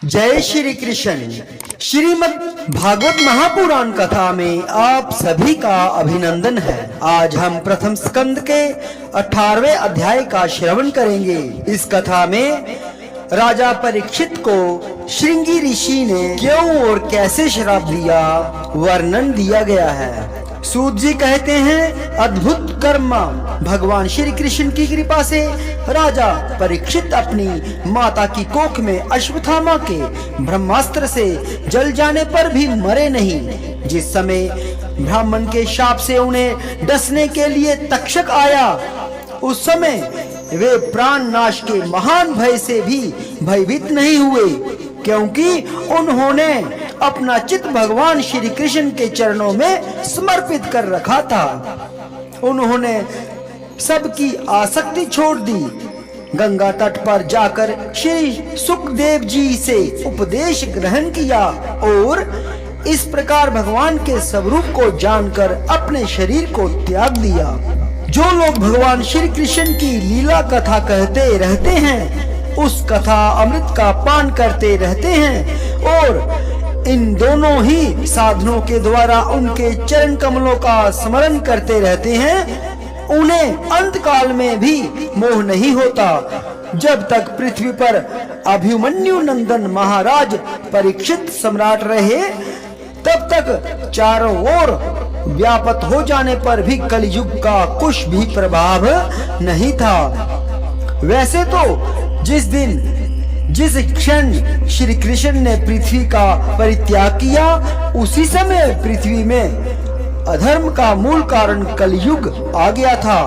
जय श्री कृष्ण। श्रीमद् भागवत महापुराण कथा में आप सभी का अभिनंदन है। आज हम प्रथम स्कंद के 18वें अध्याय का श्रवण करेंगे। इस कथा में राजा परीक्षित को श्रृंगी ऋषि ने क्यों और कैसे श्राप दिया वर्णन दिया गया है। सूत जी कहते हैं, अद्भुत कर्म भगवान श्री कृष्ण की कृपा से राजा परीक्षित अपनी माता की कोख में अश्वत्थामा के ब्रह्मास्त्र से जल जाने पर भी मरे नहीं। जिस समय ब्राह्मण के शाप से उन्हें डसने के लिए तक्षक आया, उस समय वे प्राण नाश के महान भय से भी भयभीत नहीं हुए, क्योंकि उन्होंने अपना चित्त भगवान श्री कृष्ण के चरणों में समर्पित कर रखा था। उन्होंने सबकी आसक्ति छोड़ दी। गंगा तट पर जाकर श्री सुखदेव जी से उपदेश ग्रहण किया और इस प्रकार भगवान के स्वरूप को जानकर अपने शरीर को त्याग दिया। जो लोग भगवान श्री कृष्ण की लीला कथा कहते रहते हैं, उस कथा अमृत का पान करते रहते हैं और इन दोनों ही साधनों के द्वारा उनके चरण कमलों का स्मरण करते रहते हैं, उन्हें अंत काल में भी मोह नहीं होता। जब तक पृथ्वी पर अभिमन्यु नंदन महाराज परीक्षित सम्राट रहे, तब तक चारों ओर व्यापक हो जाने पर भी कलयुग का कुछ भी प्रभाव नहीं था। वैसे तो जिस क्षण श्री कृष्ण ने पृथ्वी का परित्याग किया, उसी समय पृथ्वी में अधर्म का मूल कारण कलयुग आ गया था।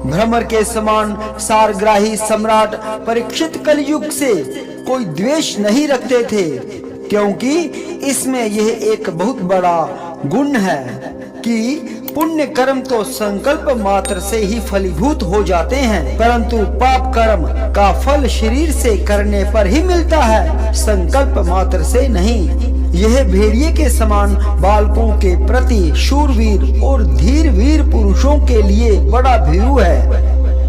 भ्रमर के समान सारग्राही सम्राट परीक्षित कलयुग से कोई द्वेष नहीं रखते थे, क्योंकि इसमें यह एक बहुत बड़ा गुण है कि पुण्य कर्म तो संकल्प मात्र से ही फलीभूत हो जाते हैं, परंतु पाप कर्म का फल शरीर से करने पर ही मिलता है, संकल्प मात्र से नहीं। यह भेड़िए के समान बालकों के प्रति शूरवीर और धीर वीर पुरुषों के लिए बड़ा भीरू है।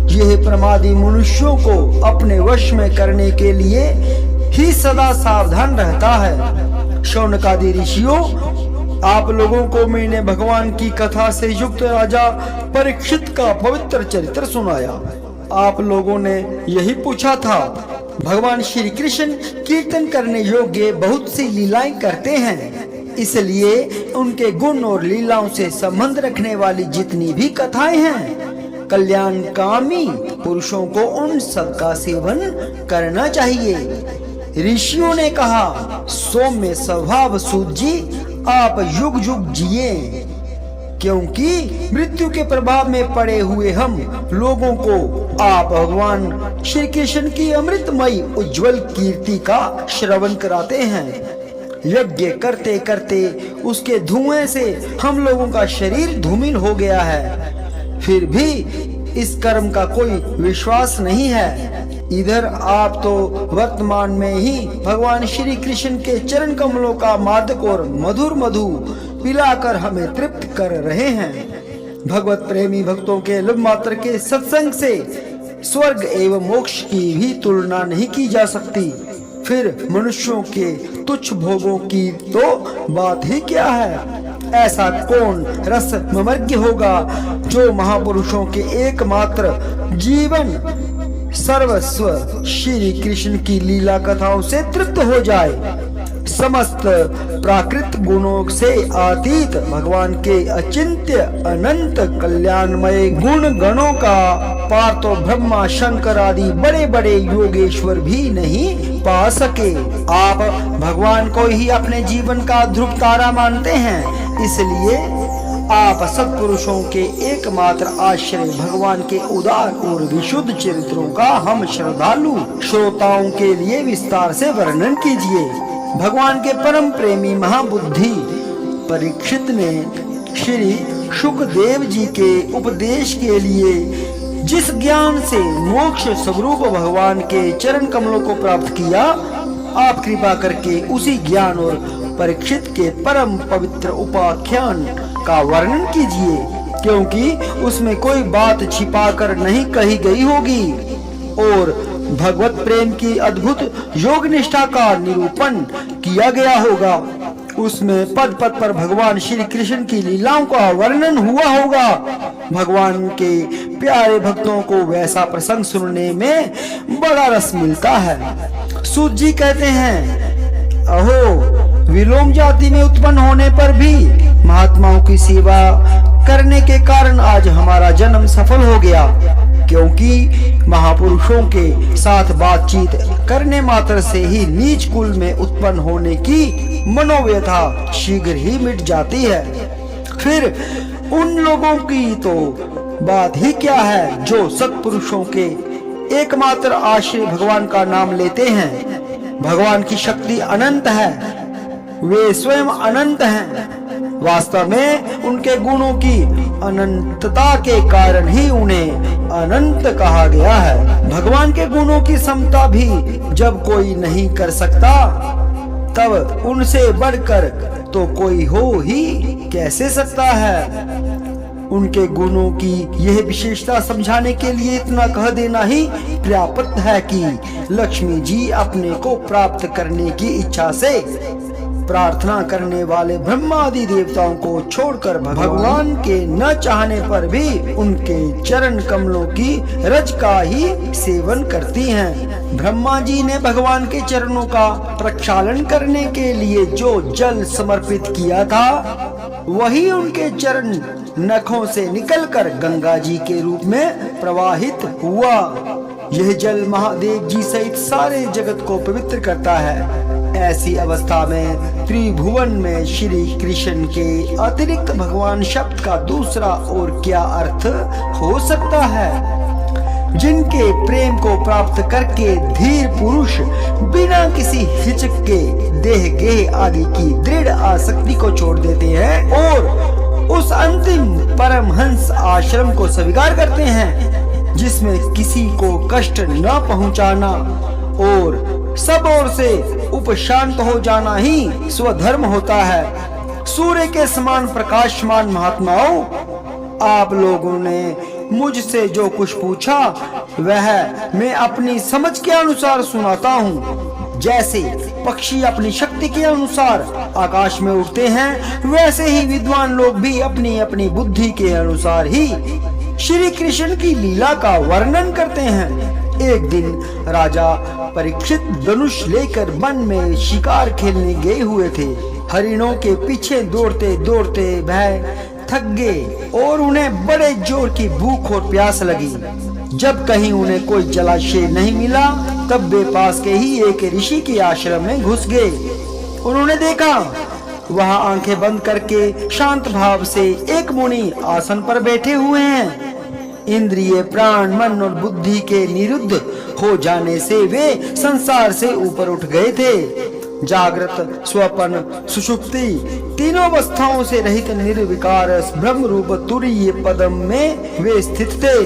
यह प्रमादी मनुष्यों को अपने वश में करने के लिए ही सदा सावधान रहता है। शौनकादि ऋषियों, आप लोगों को मैंने भगवान की कथा से युक्त राजा परीक्षित का पवित्र चरित्र सुनाया। आप लोगों ने यही पूछा था, भगवान श्री कृष्ण कीर्तन करने योग्य बहुत सी लीलाएं करते हैं, इसलिए उनके गुण और लीलाओं से संबंध रखने वाली जितनी भी कथाएं हैं, कल्याणकामी पुरुषों को उन सब का सेवन करना चाहिए। ऋषियों ने कहा, सौम्य स्वभाव सूत जी, आप युग युग जिए, क्योंकि मृत्यु के प्रभाव में पड़े हुए हम लोगों को आप भगवान श्री कृष्ण की अमृतमयी उज्जवल कीर्ति का श्रवण कराते हैं। यज्ञ करते करते उसके धुएं से हम लोगों का शरीर धूमिल हो गया है, फिर भी इस कर्म का कोई विश्वास नहीं है। इधर आप तो वर्तमान में ही भगवान श्री कृष्ण के चरण कमलों का मादक और मधुर मधु पिलाकर हमें तृप्त कर रहे हैं। भगवत प्रेमी भक्तों के लभ मात्र के सत्संग से स्वर्ग एवं मोक्ष की भी तुलना नहीं की जा सकती, फिर मनुष्यों के तुच्छ भोगों की तो बात ही क्या है। ऐसा कौन रस ममर्ग्य होगा जो महापुरुषों के एकमात्र जीवन सर्वस्व श्री कृष्ण की लीला कथाओं से तृप्त हो जाए। समस्त प्राकृत गुणों से अतीत भगवान के अचिंत्य अनंत कल्याणमय गुण गणों का पार तो ब्रह्मा शंकर आदि बड़े बड़े योगेश्वर भी नहीं पा सके। आप भगवान को ही अपने जीवन का ध्रुव तारा मानते हैं, इसलिए आप सत्पुरुषों के एकमात्र आश्रय भगवान के उदार और विशुद्ध चरित्रों का हम श्रद्धालु श्रोताओं के लिए विस्तार से वर्णन कीजिए। भगवान के परम प्रेमी महाबुद्धि परीक्षित ने श्री सुखदेव जी के उपदेश के लिए जिस ज्ञान से मोक्ष स्वरूप भगवान के चरण कमलों को प्राप्त किया, आप कृपा करके उसी ज्ञान और परीक्षित के परम पवित्र उपाख्यान का वर्णन कीजिए, क्योंकि उसमें कोई बात छिपाकर नहीं कही गई होगी और भगवत प्रेम की अद्भुत योग निष्ठा का निरूपण किया गया होगा। उसमें पद पद पर भगवान श्री कृष्ण की लीलाओं का वर्णन हुआ होगा। भगवान के प्यारे भक्तों को वैसा प्रसंग सुनने में बड़ा रस मिलता है। सूत जी कहते हैं, अहो विलोम जाति में उत्पन्न होने पर भी महात्माओं की सेवा करने के कारण आज हमारा जन्म सफल हो गया, क्योंकि महापुरुषों के साथ बातचीत करने मात्र से ही नीच कुल में उत्पन्न होने की मनोव्यथा शीघ्र ही मिट जाती है। फिर उन लोगों की तो बात ही क्या है जो सत्पुरुषों के एकमात्र आश्रय भगवान का नाम लेते हैं। भगवान की शक्ति अनंत है, वे स्वयं अनंत हैं। वास्तव में उनके गुणों की अनंतता के कारण ही उन्हें अनंत कहा गया है। भगवान के गुणों की समता भी जब कोई नहीं कर सकता, तब उनसे बढ़कर तो कोई हो ही कैसे सकता है। उनके गुणों की यह विशेषता समझाने के लिए इतना कह देना ही पर्याप्त है कि लक्ष्मी जी अपने को प्राप्त करने की इच्छा से प्रार्थना करने वाले ब्रह्मादि देवताओं को छोड़कर भगवान के न चाहने पर भी उनके चरण कमलों की रज का ही सेवन करती हैं। ब्रह्मा जी ने भगवान के चरणों का प्रक्षालन करने के लिए जो जल समर्पित किया था, वही उनके चरण नखों से निकलकर गंगा जी के रूप में प्रवाहित हुआ। यह जल महादेव जी सहित सारे जगत को पवित्र करता है। ऐसी अवस्था में त्रिभुवन में श्री कृष्ण के अतिरिक्त भगवान शब्द का दूसरा और क्या अर्थ हो सकता है। जिनके प्रेम को प्राप्त करके धीर पुरुष बिना किसी हिचक के देह के आगे की दृढ़ आसक्ति को छोड़ देते हैं और उस अंतिम परमहंस आश्रम को स्वीकार करते हैं, जिसमें किसी को कष्ट न पहुंचाना और सब ओर से उपशांत हो जाना ही स्वधर्म होता है। सूर्य के समान प्रकाशमान महात्माओं, आप लोगों ने मुझसे जो कुछ पूछा वह मैं अपनी समझ के अनुसार सुनाता हूँ। जैसे पक्षी अपनी शक्ति के अनुसार आकाश में उड़ते हैं, वैसे ही विद्वान लोग भी अपनी अपनी बुद्धि के अनुसार ही श्री कृष्ण की लीला का वर्णन करते हैं। एक दिन राजा परीक्षित धनुष लेकर वन में शिकार खेलने गए हुए थे। हरिणों के पीछे दौड़ते दौड़ते वह थक गए और उन्हें बड़े जोर की भूख और प्यास लगी। जब कहीं उन्हें कोई जलाशय नहीं मिला, तब वे पास के ही एक ऋषि के आश्रम में घुस गए। उन्होंने देखा वहां आंखें बंद करके शांत भाव से एक मुनि आसन पर बैठे हुए हैं। इंद्रिय, प्राण, मन और बुद्धि के निरुद्ध हो जाने से वे संसार से ऊपर उठ गए थे। जागृत, स्वप्न, सुषुप्ति तीनों अवस्थाओं से रहित निर्विकार ब्रह्म रूप तुरीय पदम में वे स्थित थे।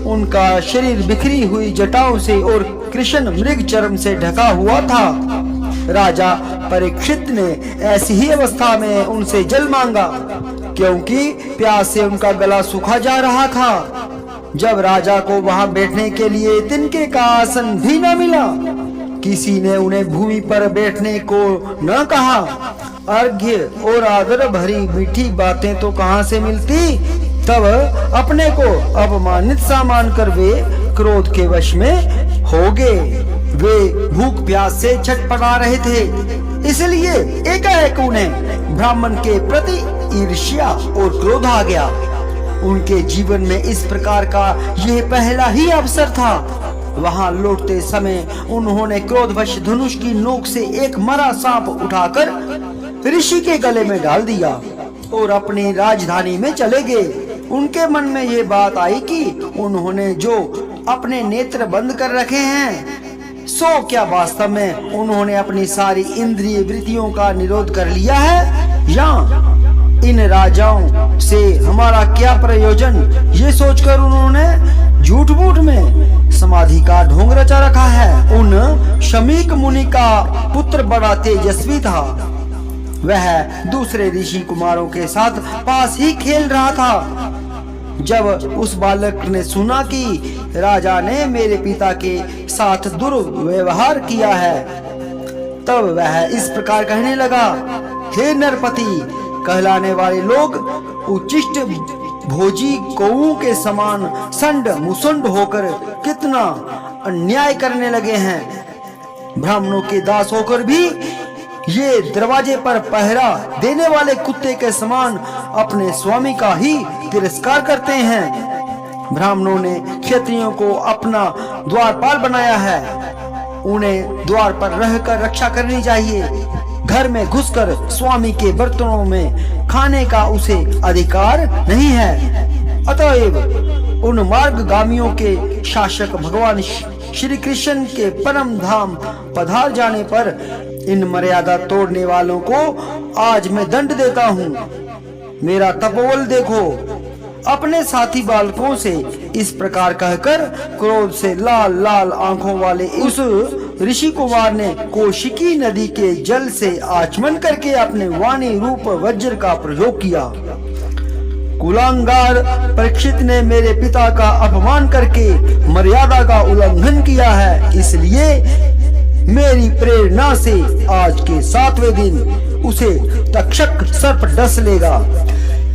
उनका शरीर बिखरी हुई जटाओं से और कृष्ण मृग चर्म से ढका हुआ था। राजा परीक्षित ने ऐसी ही अवस्था में उनसे जल मांगा, क्योंकि प्यास से उनका गला सूखा जा रहा था। जब राजा को वहां बैठने के लिए तिनके का आसन भी न मिला, किसी ने उन्हें भूमि पर बैठने को न कहा। अर्घ्य और आदर भरी मीठी बातें तो कहां से मिलती। तब अपने को अपमानित सा मानकर वे क्रोध के वश में हो गए। वे भूख प्यास से छटपटा रहे थे, इसलिए एकाएक उन्हें ब्राह्मण के प्रति ईर्ष्या और क्रोध आ गया। उनके जीवन में इस प्रकार का यह पहला ही अवसर था। वहां लौटते समय उन्होंने क्रोधवश धनुष की नोक से एक मरा सांप उठाकर ऋषि के गले में डाल दिया और अपनी राजधानी में चले गए। उनके मन में यह बात आई कि उन्होंने जो अपने नेत्र बंद कर रखे हैं, सो क्या वास्तव में उन्होंने अपनी सारी इंद्रिय वृत्तियों का निरोध कर लिया है, या इन राजाओं से हमारा क्या प्रयोजन। ये सोचकर उन्होंने झूठ मूठ में समाधि का ढोंग रचा रखा है। उन शमीक मुनि का पुत्र बड़ा तेजस्वी था। वह दूसरे ऋषि कुमारों के साथ पास ही खेल रहा था। जब उस बालक ने सुना कि राजा ने मेरे पिता के साथ दुर्व्यवहार किया है, तब वह इस प्रकार कहने लगा, हे नरपति, कहलाने वाले लोग उच्चिष्ट भोजी गौओं के समान संड मुसंड होकर कितना अन्याय करने लगे हैं। ब्राह्मणों के दास होकर भी ये दरवाजे पर पहरा देने वाले कुत्ते के समान अपने स्वामी का ही तिरस्कार करते हैं। ब्राह्मणों ने क्षत्रियों को अपना द्वारपाल बनाया है, उन्हें द्वार पर रहकर रक्षा करनी चाहिए। घर में घुसकर स्वामी के बर्तनों में खाने का उसे अधिकार नहीं है। अतएव उन मार्गगामियों के शासक भगवान श्री कृष्ण के परम धाम पधार जाने पर इन मर्यादा तोड़ने वालों को आज मैं दंड देता हूँ। मेरा तपोबल देखो। अपने साथी बालकों से इस प्रकार कहकर क्रोध से लाल लाल आंखों वाले उस ऋषि कुमार ने कौशिकी नदी के जल से आचमन करके अपने वाणी रूप वज्र का प्रयोग किया। कुलांगार परीक्षित ने मेरे पिता का अपमान करके मर्यादा का उल्लंघन किया है, इसलिए मेरी प्रेरणा से आज के 7वें दिन उसे तक्षक सर्प डस लेगा।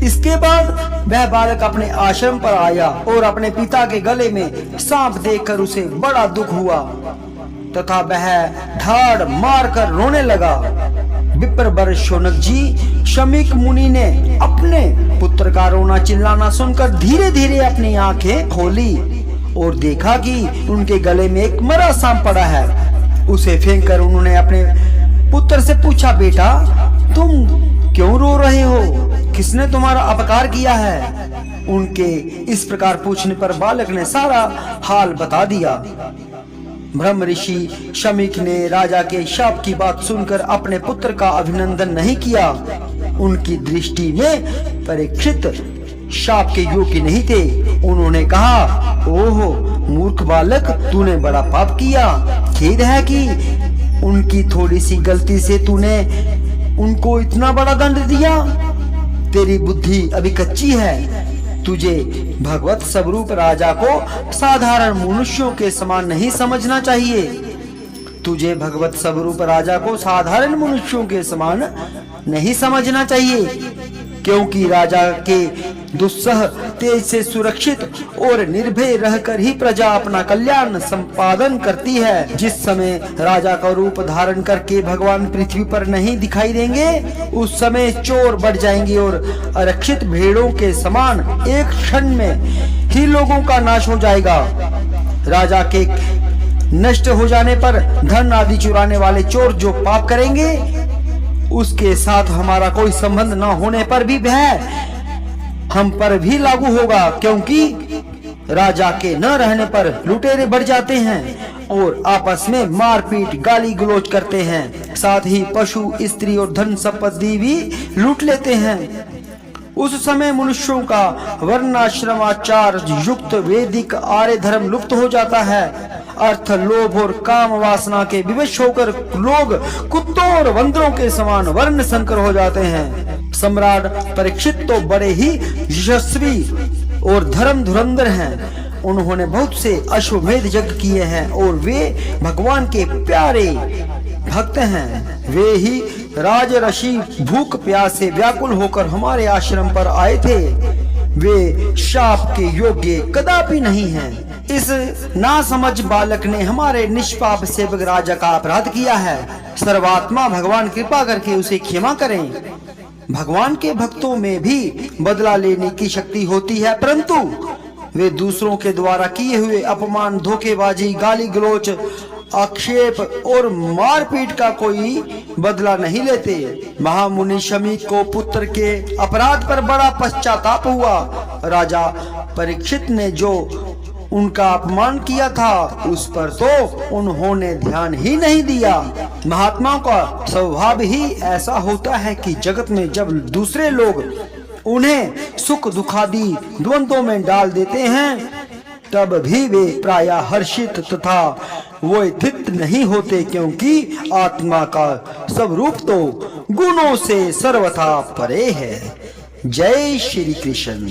इसके बाद वह बालक अपने आश्रम पर आया और अपने पिता के गले में सांप देखकर उसे बड़ा दुख हुआ तथा वह ठाड़ मारकर रोने लगा। विप्रवर शौनक जी शमीक मुनि ने अपने पुत्र का रोना चिल्लाना सुनकर धीरे धीरे अपनी आंखें खोली और देखा कि उनके गले में एक मरा सांप पड़ा है। उसे फेंककर उन्होंने अपने पुत्र से पूछा, बेटा तुम क्यों रो रहे हो? किसने तुम्हारा अपकार किया है? उनके इस प्रकार पूछने पर बालक ने सारा हाल बता दिया। ब्रह्म ऋषि शमीक ने राजा के शाप की बात सुनकर अपने पुत्र का अभिनंदन नहीं किया। उनकी दृष्टि में परीक्षित शाप के योग्य नहीं थे। उन्होंने कहा, ओहो मूर्ख बालक, तूने बड़ा पाप किया। खेद है कि उनकी थोड़ी सी गलती से तूने उनको इतना बड़ा दंड दिया। तेरी बुद्धि अभी कच्ची है। तुझे भगवत स्वरूप राजा को साधारण मनुष्यों के समान नहीं समझना चाहिए। तुझे भगवत स्वरूप राजा को साधारण मनुष्यों के समान नहीं समझना चाहिए, क्योंकि राजा के दुस्सह तेज से सुरक्षित और निर्भय रहकर ही प्रजा अपना कल्याण संपादन करती है। जिस समय राजा का रूप धारण करके भगवान पृथ्वी पर नहीं दिखाई देंगे, उस समय चोर बढ़ जाएंगे और आरक्षित भेड़ों के समान एक क्षण में ही लोगों का नाश हो जाएगा। राजा के नष्ट हो जाने पर धन आदि चुराने वाले चोर जो पाप करेंगे, उसके साथ हमारा कोई संबंध न होने पर भी वह हम पर भी लागू होगा, क्योंकि राजा के न रहने पर लुटेरे बढ़ जाते हैं और आपस में मारपीट गाली गलौज करते हैं। साथ ही पशु, स्त्री और धन संपत्ति भी लूट लेते हैं। उस समय मनुष्यों का वर्णाश्रमाचार युक्त वैदिक आर्य धर्म लुप्त हो जाता है। अर्थ, लोभ और काम वासना के विवश होकर लोग कुत्तों और बंदरों के समान वर्ण संकर हो जाते हैं। सम्राट परीक्षित तो बड़े ही यशस्वी और धर्म धुरंधर हैं। उन्होंने बहुत से अश्वमेध यज्ञ किए हैं और वे भगवान के प्यारे भक्त हैं। वे ही राजऋषि भूख प्यास से व्याकुल होकर हमारे आश्रम पर आए थे। वे शाप के योग्य कदापि नहीं हैं। इस नासमझ बालक ने हमारे निष्पाप सेवक राजा का अपराध किया है। सर्वात्मा भगवान कृपा करके उसे क्षमा करें। भगवान के भक्तों में भी बदला लेने की शक्ति होती है, परंतु वे दूसरों के द्वारा किए हुए अपमान, धोखेबाजी, गाली गलौज, आक्षेप और मारपीट का कोई बदला नहीं लेते। महामुनि शमीक को पुत्र के अपराध पर बड़ा पश्चाताप हुआ। राजा परीक्षित ने जो उनका अपमान किया था, उस पर तो उन्होंने ध्यान ही नहीं दिया। महात्माओं का स्वभाव ही ऐसा होता है कि जगत में जब दूसरे लोग उन्हें सुख दुखादि द्वंद्वों में डाल देते हैं, तब भी वे प्रायः हर्षित तथा व्यथित नहीं होते, क्योंकि आत्मा का स्वरूप तो गुणों से सर्वथा परे है। जय श्री कृष्ण।